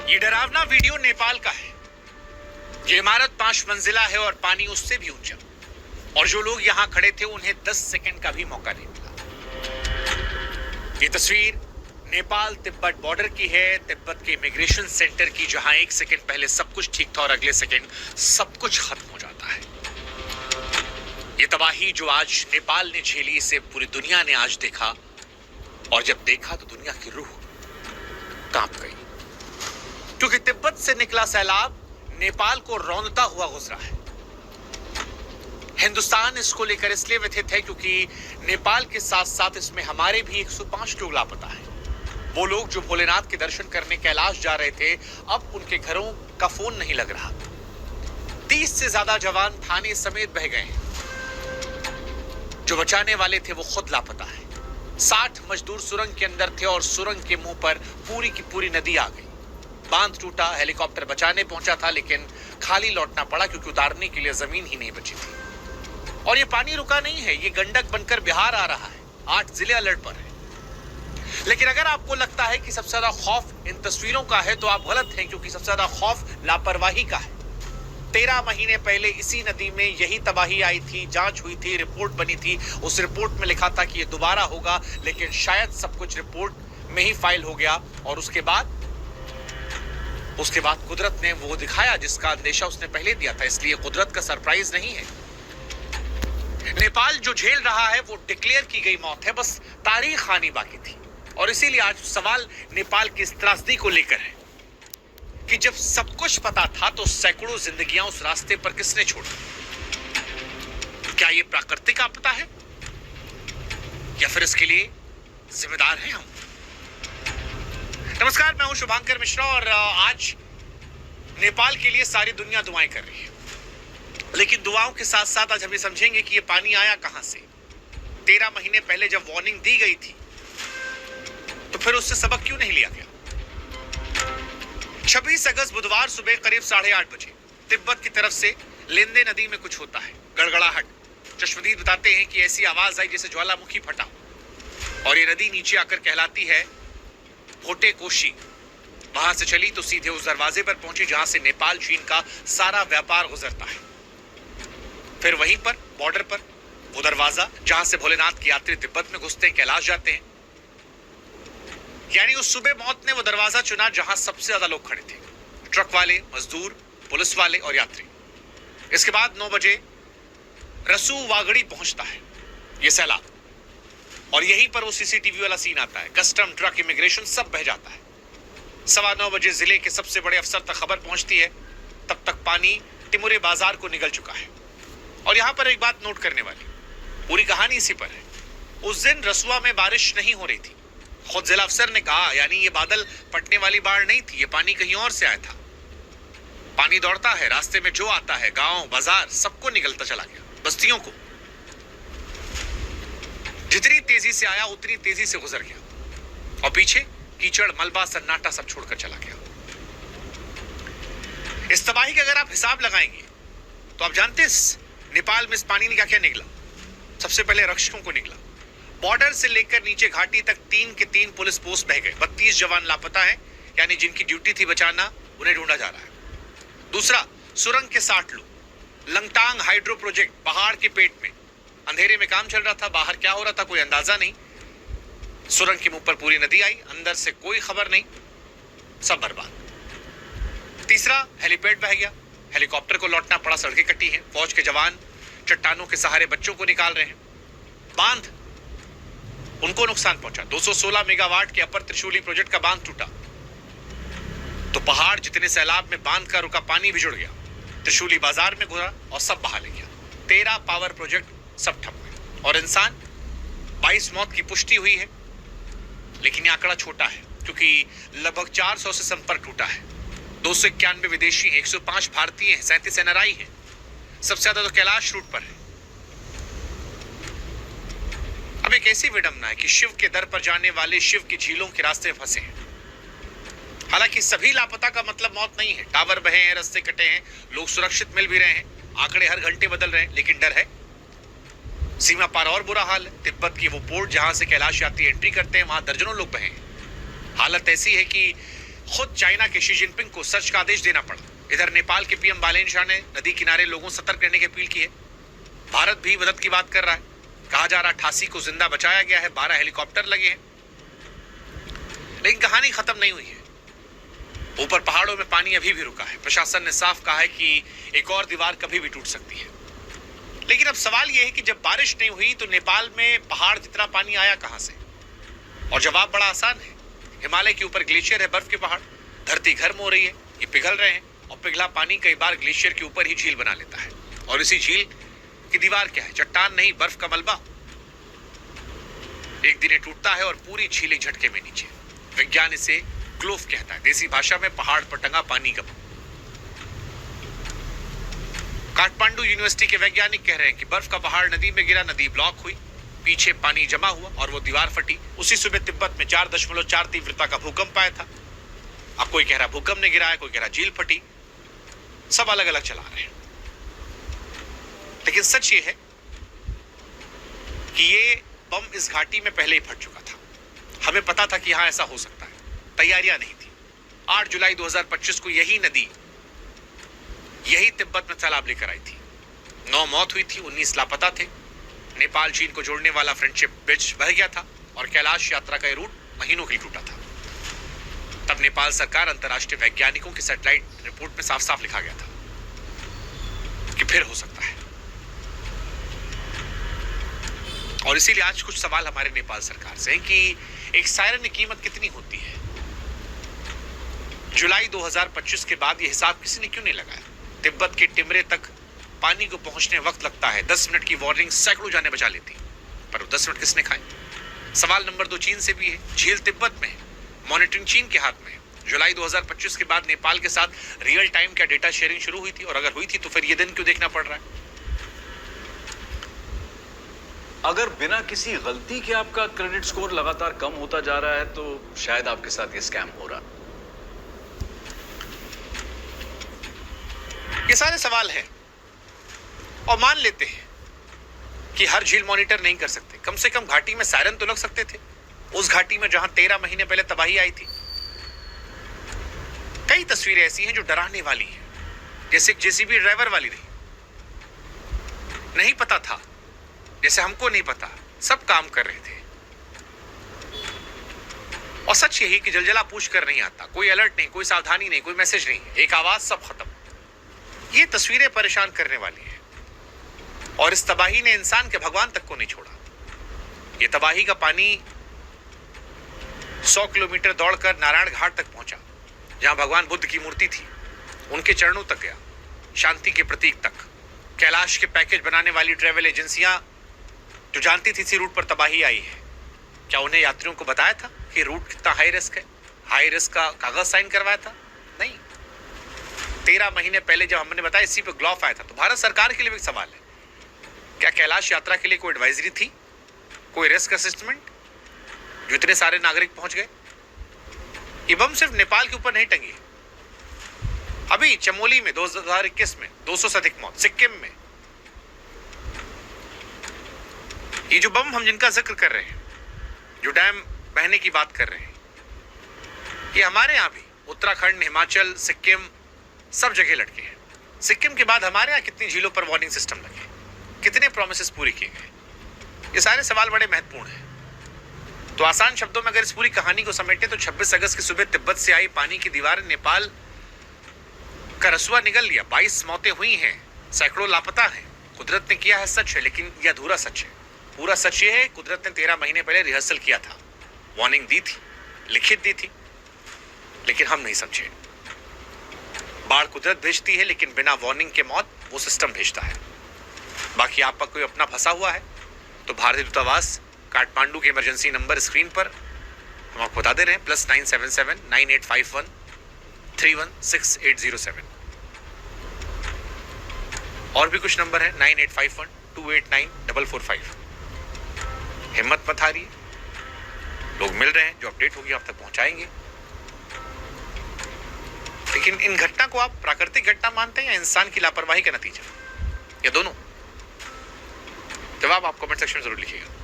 ये डरावना वीडियो नेपाल का है। ये इमारत 5 मंजिला है और पानी उससे भी ऊंचा, और जो लोग यहां खड़े थे उन्हें 10 सेकंड का भी मौका नहीं मिला। ये तस्वीर नेपाल तिब्बत बॉर्डर की है, तिब्बत के इमिग्रेशन सेंटर की, जहां 1 सेकंड पहले सब कुछ ठीक था और अगले सेकंड सब कुछ खत्म हो जाता है। ये तबाही जो आज नेपाल ने झेली, इसे पूरी दुनिया ने आज देखा, और जब देखा तो दुनिया की रूह कांप गई, क्योंकि तिब्बत से निकला सैलाब नेपाल को रौंदता हुआ गुजरा है। हिंदुस्तान इसको लेकर इसलिए व्यथित है क्योंकि नेपाल के साथ साथ इसमें हमारे भी 105 लोग लापता हैं। वो लोग जो भोलेनाथ के दर्शन करने कैलाश जा रहे थे, अब उनके घरों का फोन नहीं लग रहा। 30 से ज्यादा जवान थाने समेत बह गए हैं। जो बचाने वाले थे वो खुद लापता है। 60 मजदूर सुरंग के अंदर थे और सुरंग के मुंह पर पूरी की पूरी नदी आ गई। बांध टूटा, हेलीकॉप्टर बचाने पहुंचा था, लेकिन खाली लौटना पड़ा क्योंकि उतारने के लिए जमीन ही नहीं बची थी। और ये पानी रुका नहीं है, ये गंडक बनकर बिहार आ रहा है। 8 जिले अलर्ट पर है। लेकिन अगर आपको लगता है कि सबसे ज्यादा खौफ इन तस्वीरों का है तो आप गलत हैं, क्योंकि सबसे ज्यादा खौफ लापरवाही का है। 13 महीने पहले इसी नदी में यही तबाही आई थी, जांच हुई थी, रिपोर्ट बनी थी। उस रिपोर्ट में लिखा था कि ये दोबारा होगा, लेकिन शायद सब कुछ रिपोर्ट में ही फाइल हो गया, और उसके बाद कुदरत ने वो दिखाया जिसका अंदेशा उसने पहले दिया था। इसलिए कुदरत का सरप्राइज नहीं है। नेपाल जो झेल रहा है वो डिक्लेयर की गई मौत है, बस तारीख आनी बाकी थी। और इसीलिए आज सवाल नेपाल की इस त्रासदी को लेकर है कि जब सब कुछ पता था तो सैकड़ों जिंदगियां उस रास्ते पर किसने छोड़ी? क्या ये प्राकृतिक आपदा है या फिर इसके लिए जिम्मेदार हैं हम? नमस्कार, मैं हूं शुभांकर मिश्रा, और आज नेपाल के लिए सारी दुनिया दुआएं कर रही है। लेकिन दुआओं के साथ साथ आज हम ये समझेंगे कि ये पानी आया कहां से। 13 महीने पहले जब वार्निंग दी गई थी तो फिर उससे सबक क्यों नहीं लिया गया? 26 अगस्त बुधवार सुबह करीब 8:30 बजे तिब्बत की तरफ से लेंदे नदी में कुछ होता है, गड़गड़ाहट। चश्मदीद बताते हैं कि ऐसी आवाज आई जैसे ज्वालामुखी फटा, और ये नदी नीचे आकर कहलाती है भोटे कोशी। वहां से चली तो सीधे उस दरवाजे पर पहुंची जहां से नेपाल चीन का सारा व्यापार गुजरता है। फिर वहीं पर बॉर्डर पर वो दरवाजा जहां से भोलेनाथ के यात्री तिब्बत में घुसते हैं, कैलाश जाते हैं। यानी उस सुबह मौत ने वो दरवाजा चुना जहां सबसे ज्यादा लोग खड़े थे, ट्रक वाले, मजदूर, पुलिस वाले और यात्री। इसके बाद 9 बजे रसू वागड़ी पहुंचता है ये सैलाब, और यहीं पर वो सीसीटीवी वाला सीन आता है। कस्टम, ट्रक, इमिग्रेशन सब बह जाता है। 9:15 बजे जिले के सबसे बड़े अफसर तक खबर पहुंचती है। तब तक पानी टिमुरे बाजार को निगल चुका है। और यहां पर एक बात नोट करने वाली, पूरी कहानी इसी पर है। उस दिन रसुआ में बारिश नहीं हो रही थी। खुद जिला अफसर ने कहा, यानी ये बादल पटने वाली बाढ़ नहीं थी, ये पानी कहीं और से आया था। पानी दौड़ता है, रास्ते में जो आता है, गांव, बाजार, सबको निगलता चला गया, बस्तियों को। जितनी तेजी से आया उतनी तेजी से गुजर गया, और पीछे कीचड़, मलबा, सन्नाटा सब छोड़कर चला गया। इस तबाही का अगर आप हिसाब लगाएंगे तो आप जानते हैं नेपाल में इस पानी ने क्या क्या निकला। सबसे पहले रक्षकों को निकला। बॉर्डर से लेकर नीचे घाटी तक 3 के 3 पुलिस पोस्ट बह गए। 32 जवान लापता हैं, यानी जिनकी ड्यूटी थी बचाना, उन्हें ढूंढा जा रहा है। दूसरा, सुरंग के 60 लोग। लंगटांग हाइड्रो प्रोजेक्ट पहाड़ के पेट में अंधेरे में काम चल रहा था, बाहर क्या हो रहा था कोई अंदाजा नहीं। सुरंग के मुंह पर पूरी नदी आई, अंदर से कोई खबर नहीं, सब बर्बाद। तीसरा, हेलीपैड बह गया, हेलीकॉप्टर को लौटना पड़ा, सड़कें कटी हैं, फौज के जवान चट्टानों के सहारे बच्चों को निकाल रहे हैं। बांध, उनको नुकसान पहुंचा। 216 मेगावाट के अपर त्रिशूली प्रोजेक्ट का बांध टूटा तो पहाड़ जितने सैलाब में बांध का रुका पानी भी जुड़ गया, त्रिशूली बाजार में घुसा और सब बहा ले गया। 13 पावर प्रोजेक्ट सब ठप हुए, और इंसान 22 मौत की पुष्टि हुई है। लेकिन ये आंकड़ा छोटा है क्योंकि लगभग 400 से संपर्क टूटा है। 291 विदेशी हैं, 105 भारतीय हैं, 37 एनआरआई हैं। सबसे ज्यादा तो कैलाश रूट पर है। अब एक ऐसी विडंबना है कि शिव के दर पर जाने वाले शिव की झीलों के रास्ते फंसे हैं। हालांकि सभी लापता का मतलब मौत नहीं है। टावर बहे हैं, रास्ते कटे हैं, लोग सुरक्षित मिल भी रहे हैं, आंकड़े हर घंटे बदल रहे हैं, लेकिन डर है। सीमा पार और बुरा हाल है। तिब्बत की वो पोर्ट जहां से कैलाश यात्री एंट्री करते हैं, वहां दर्जनों लोग बहे हैं। हालत ऐसी है कि खुद चाइना के शी जिनपिंग को सर्च का आदेश देना पड़ा। इधर नेपाल के पीएम बालेन शाह ने नदी किनारे लोगों से सतर्क रहने की अपील की है। भारत भी मदद की बात कर रहा है। कहा जा रहा 88 को जिंदा बचाया गया है, 12 हेलीकॉप्टर लगे हैं। लेकिन कहानी खत्म नहीं हुई है। ऊपर पहाड़ों में पानी अभी भी रुका है। प्रशासन ने साफ कहा है कि एक और दीवार कभी भी टूट सकती है। लेकिन अब सवाल यह है कि जब बारिश नहीं हुई तो नेपाल में पहाड़ जितना पानी आया कहां से? और जवाब बड़ा आसान है। हिमालय के ऊपर ग्लेशियर है, बर्फ के पहाड़। धरती गर्म हो रही है, ये पिघल रहे हैं और पिघला पानी कई बार ग्लेशियर के ऊपर ही झील बना लेता है। और इसी झील की दीवार क्या है? चट्टान नहीं, बर्फ का मलबा। एक दिन ये टूटता है और पूरी झील एक झटके में नीचे। विज्ञान इसे ग्लोव कहता है, देसी भाषा में पहाड़ पर टंगा पानी का। काठमांडू यूनिवर्सिटी के वैज्ञानिक कह रहे हैं कि बर्फ का पहाड़ नदी में गिरा, नदी ब्लॉक हुई, पीछे पानी जमा हुआ और वो दीवार फटी। उसी सुबह तिब्बत में 4.4 तीव्रता का भूकंप आया था। अब कोई कह रहा भूकंप ने गिराया, कोई कह रहा झील फटी। सब अलग अलग चला रहे हैं। लेकिन सच ये है कि ये बम इस घाटी में पहले ही फट चुका था। हमें पता था कि यहां ऐसा हो सकता है, तैयारियां नहीं थी। 8 जुलाई 2025 को यही नदी यही तिब्बत में तालाब लेकर आई थी। 9 मौत हुई थी, 19 लापता थे। नेपाल चीन को जोड़ने वाला फ्रेंडशिप ब्रिज बह गया था और कैलाश यात्रा का रूट महीनों के लिए टूटा था। तब नेपाल सरकार अंतर्राष्ट्रीय वैज्ञानिकों की सैटेलाइट रिपोर्ट में साफ साफ लिखा गया था कि फिर हो सकता है। और इसीलिए आज कुछ सवाल हमारे नेपाल सरकार से हैं कि एक सायरन की कीमत कितनी होती है। जुलाई 2025 के बाद यह हिसाब किसी ने क्यों नहीं लगाया? तिब्बत के टिमरे तक पानी को पहुंचने वक्त लगता है। 10 मिनट की वार्निंग सैकड़ों जाने बचा लेती, पर वो 10 मिनट किसने खाए? सवाल नंबर 2 चीन से भी है। झील तिब्बत में, मॉनिटरिंग चीन के हाथ में। जुलाई 2025 के बाद नेपाल के साथ रियल टाइम क्या डेटा शेयरिंग शुरू हुई थी? और अगर हुई थी तो फिर ये दिन क्यों देखना पड़ रहा है? अगर बिना किसी गलती के आपका क्रेडिट स्कोर लगातार कम होता जा रहा है तो शायद आपके साथ ये स्कैम हो रहा। ये सारे सवाल हैं और मान लेते हैं कि हर झील मॉनिटर नहीं कर सकते। कम से कम घाटी में सायरन तो लग सकते थे। उस घाटी में जहां 13 महीने पहले तबाही आई थी। कई तस्वीरें ऐसी हैं जो डराने वाली हैं, जैसे जेसीबी ड्राइवर वाली नहीं पता था, जैसे हमको नहीं पता, सब काम कर रहे थे। और सच यही कि जलजला पूछ कर नहीं आता, कोई अलर्ट नहीं, कोई सावधानी नहीं, कोई मैसेज नहीं, एक आवाज, सब खत्म। ये तस्वीरें परेशान करने वाली हैं। और इस तबाही ने इंसान के भगवान तक को नहीं छोड़ा। ये तबाही का पानी 100 किलोमीटर दौड़कर नारायण घाट तक पहुंचा, जहां भगवान बुद्ध की मूर्ति थी। उनके चरणों तक गया, शांति के प्रतीक तक। कैलाश के पैकेज बनाने वाली ट्रैवल एजेंसियां जो जानती थी इसी रूट पर तबाही आई है, क्या उन्हें यात्रियों को बताया था कि रूट कितना हाई रिस्क है? हाई रिस्क का कागज साइन करवाया था? नहीं। 13 महीने पहले जब हमने बताया, इसी पे ग्लॉफ आया था। तो भारत सरकार के लिए भी सवाल है, क्या कैलाश यात्रा के लिए कोई एडवाइजरी थी, कोई रिस्क असेसमेंट, जो इतने सारे नागरिक पहुंच गए? ये बम सिर्फ नेपाल के ऊपर नहीं टंगी। अभी चमोली में 2021 में 200 से अधिक मौत, सिक्किम में। ये जो बम हम जिनका जिक्र कर रहे हैं, जो डैम बहने की बात कर रहे हैं, ये हमारे यहाँ भी उत्तराखंड, हिमाचल, सिक्किम, सब जगह लटके हैं। सिक्किम के बाद हमारे यहाँ कितनी झीलों पर वार्निंग सिस्टम लगे, कितने प्रोमिसेस पूरे किए गए? ये सारे सवाल बड़े महत्वपूर्ण हैं। तो आसान शब्दों में अगर इस पूरी कहानी को समेटे तो 26 अगस्त की सुबह तिब्बत से आई पानी की दीवार ने नेपाल का रसुआ निगल लिया। 22 मौतें हुई हैं, सैकड़ों लापता हैं। कुदरत ने किया है, सच है, लेकिन यह अधूरा सच है। पूरा सच ये है, कुदरत ने 13 महीने पहले रिहर्सल किया था, वार्निंग दी थी, लिखित दी थी, लेकिन हम नहीं समझे। बाढ़ कुदरत भेजती है, लेकिन बिना वार्निंग के मौत वो सिस्टम भेजता है। बाकी आपका कोई अपना फंसा हुआ है तो भारतीय दूतावास काठमांडू के इमरजेंसी नंबर स्क्रीन पर हम आपको बता दे रहे हैं, +977 9851 316807। और भी कुछ नंबर है, 9851 289 445। हिम्मत मत हारिए, लोग मिल रहे हैं, जो अपडेट होगी आप तक पहुंचाएंगे। लेकिन इन घटना को आप प्राकृतिक घटना मानते हैं या इंसान की लापरवाही का नतीजा, या दोनों? जवाब आप कमेंट सेक्शन में जरूर लिखिएगा।